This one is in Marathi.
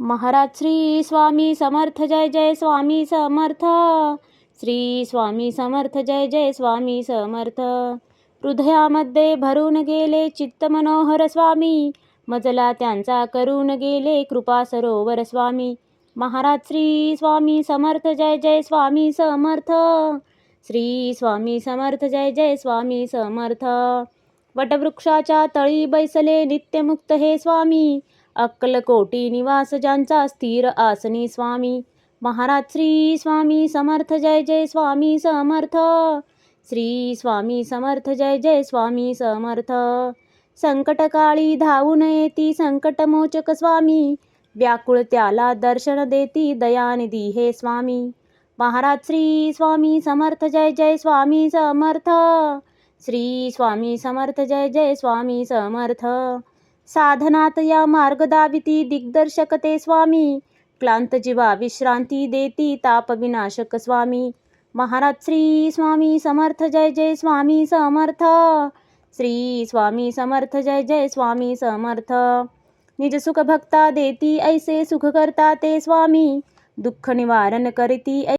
महाराज श्री स्वामी समर्थ जय जय स्वामी समर्थ. श्री स्वामी समर्थ जय जय स्वामी समर्थ. हृदयामध्ये भरून गेले चित्त मनोहर स्वामी, मजला त्यांचा करून गेले कृपा सरोवर स्वामी. महाराज श्री स्वामी समर्थ जय जय स्वामी समर्थ. श्री स्वामी समर्थ जय जय स्वामी समर्थ. वटवृक्षाच्या तळी बैसले नित्यमुक्त हे स्वामी, अक्कलकोटी निवास ज्यांचा स्थिर आसनी स्वामी. महाराज श्री स्वामी समर्थ जय जय स्वामी समर्थ. श्री स्वामी समर्थ जय जय स्वामी समर्थ. संकटकाळी धावून येती संकटमोचक स्वामी, व्याकुळ त्याला दर्शन देती दयानिधी हे स्वामी. महाराज श्री स्वामी समर्थ जय जय स्वामी समर्थ. श्री स्वामी समर्थ जय जय स्वामी समर्थ. साधनात या मार्ग दाविती दिग्दर्शक ते स्वामी, क्लांत जीवा विश्रांती देती ताप विनाशक स्वामी. महाराज श्री स्वामी समर्थ जय जय स्वामी समर्थ. श्री स्वामी समर्थ जय जय स्वामी समर्थ. निज सुख भक्ता देती ऐसे सुख करता ते स्वामी, दुःख निवारण करती